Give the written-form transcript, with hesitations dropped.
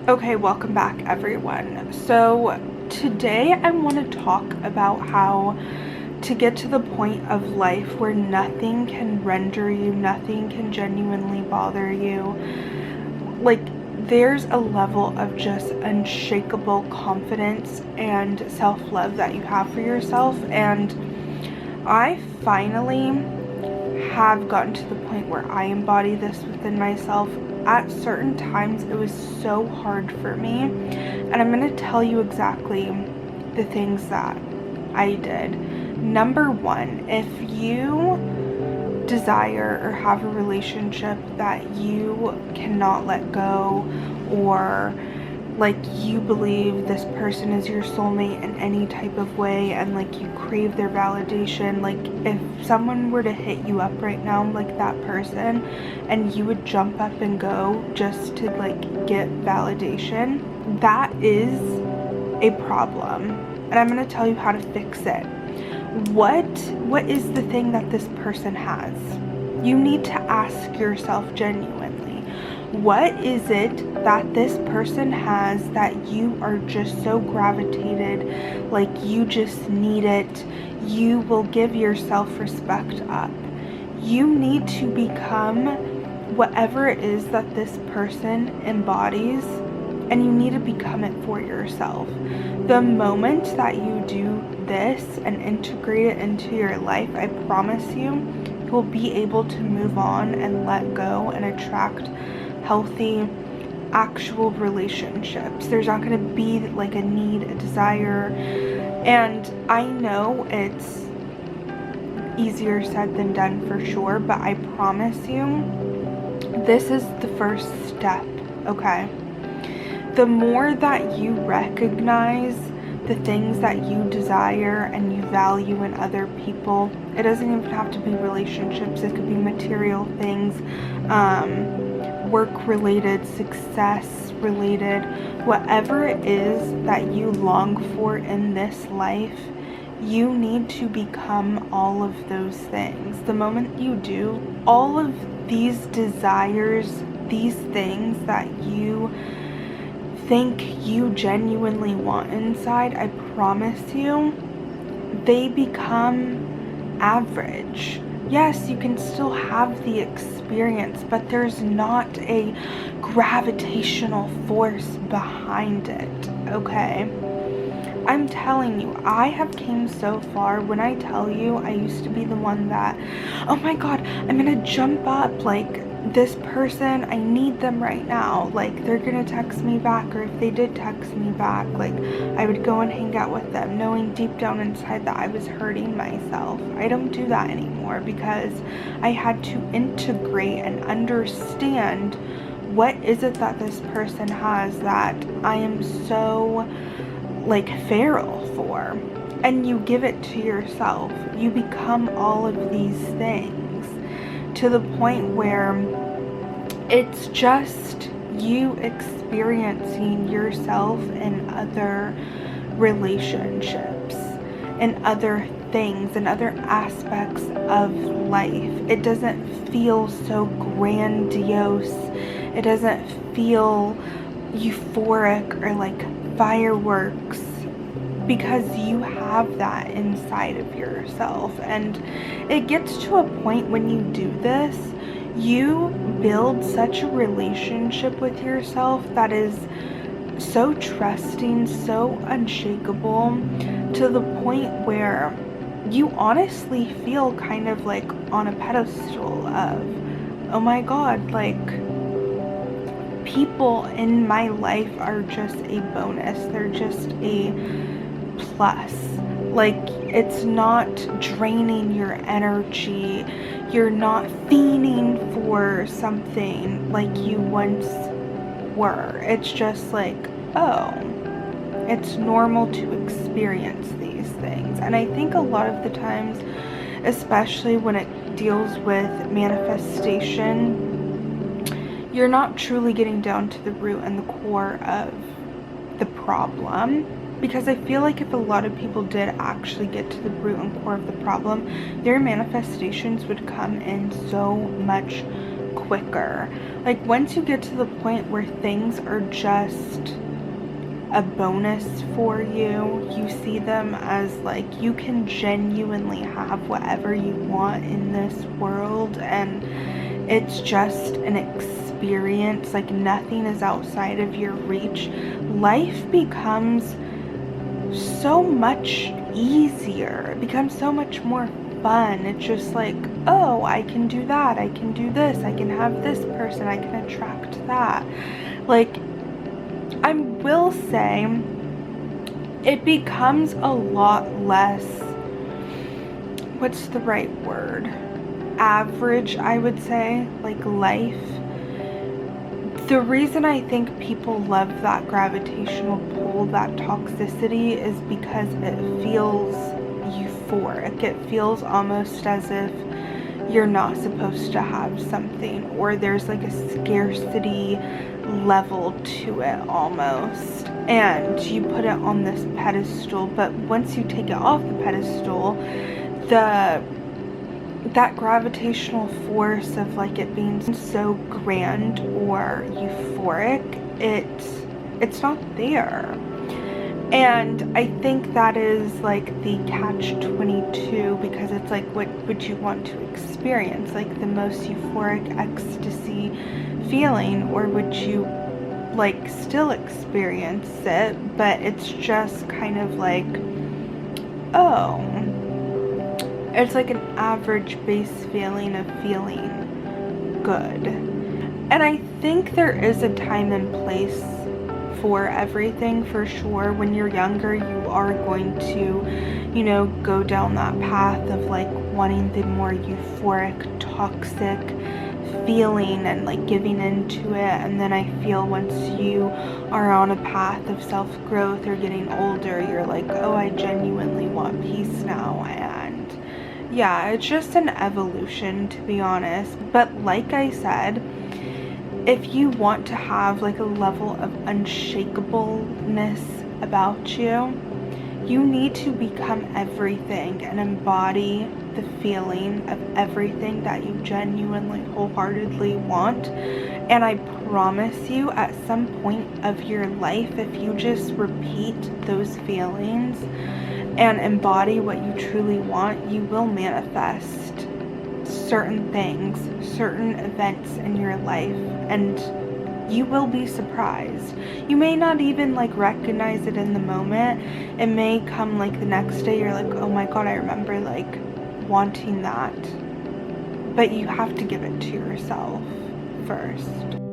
Okay, welcome back everyone. So today I want to talk about how to get to the point of life where nothing can render you, nothing can genuinely bother you. Like, there's a level of just unshakable confidence and self-love that you have for yourself, and I finally have gotten to the point where I embody this within myself. At certain times it was so hard for me, and I'm going to tell you exactly the things that I did. Number one, if you desire or have a relationship that you cannot let go, or like you believe this person is your soulmate in any type of way, and like you crave their validation, like if someone were to hit you up right now, like that person, and you would jump up and go just to like get validation, that is a problem, and I'm going to tell you how to fix it. What is the thing that this person has? You need to ask yourself genuinely, what is it that this person has that you are just so gravitated, like you just need it, you will give your self-respect up. You need to become whatever it is that this person embodies, and you need to become it for yourself. The moment that you do this and integrate it into your life, I promise you, you'll be able to move on and let go and attract healthy, actual relationships. There's not going to be like a need, a desire, and I know it's easier said than done for sure, but I promise you, this is the first step, okay? The more that you recognize the things that you desire and you value in other people, it doesn't even have to be relationships, it could be material things, work related, success related, whatever it is that you long for in this life, you need to become all of those things. The moment you do, all of these desires, these things that you think you genuinely want inside, I promise you, they become average. Yes, you can still have the experience, but there's not a gravitational force behind it, okay? I'm telling you, I have came so far. When I tell you, I used to be the one that, oh my god, I'm gonna jump up, like, this person, I need them right now, like they're gonna text me back, or if they did text me back, like I would go and hang out with them, knowing deep down inside that I was hurting myself. I don't do that anymore because I had to integrate and understand, what is it that this person has that I am so like feral for? And you give it to yourself. You become all of these things to the point where it's just you experiencing yourself in other relationships and other things and other aspects of life. It doesn't feel so grandiose. It doesn't feel euphoric or like fireworks, because you have that inside of yourself. And it gets to a point when you do this, you build such a relationship with yourself that is so trusting, so unshakable, to the point where you honestly feel kind of like on a pedestal of, oh my god, like people in my life are just a bonus, they're just a plus. Like, it's not draining your energy, you're not fiending for something like you once were. It's just like, oh, it's normal to experience these things. And I think a lot of the times, especially when it deals with manifestation, you're not truly getting down to the root and the core of the problem. Because I feel like if a lot of people did actually get to the root and core of the problem, their manifestations would come in so much quicker. Like once you get to the point where things are just a bonus for you, you see them as like you can genuinely have whatever you want in this world, and it's just an experience. Like nothing is outside of your reach. Life becomes so much easier. It becomes so much more fun. It's just like, oh, I can do that, I can do this, I can have this person, I can attract that. Like, I will say it becomes a lot less, what's the right word, average, I would say, like life. The reason I think people love that gravitational pull, that toxicity, is because it feels euphoric. It feels almost as if you're not supposed to have something, or there's like a scarcity level to it almost, and you put it on this pedestal. But once you take it off the pedestal, that gravitational force of like it being so grand or euphoric, it's not there. And I think that is like the catch-22, because it's like, what would you want to experience? Like the most euphoric ecstasy feeling, or would you like still experience it, but it's just kind of like, oh, it's like an average base feeling of feeling good. And I think there is a time and place for everything, for sure. When you're younger, you are going to, you know, go down that path of like wanting the more euphoric, toxic feeling and like giving into it. And then I feel once you are on a path of self-growth or getting older, you're like, oh, I genuinely want peace now. And yeah, it's just an evolution, to be honest. But like I said, if you want to have like a level of unshakableness about you, you need to become everything and embody the feeling of everything that you genuinely, wholeheartedly want. And I promise you, at some point of your life, if you just repeat those feelings and embody what you truly want, you will manifest certain things, certain events in your life, and you will be surprised. You may not even like recognize it in the moment. It may come like the next day, you're like, oh my god, I remember like wanting that. But you have to give it to yourself first.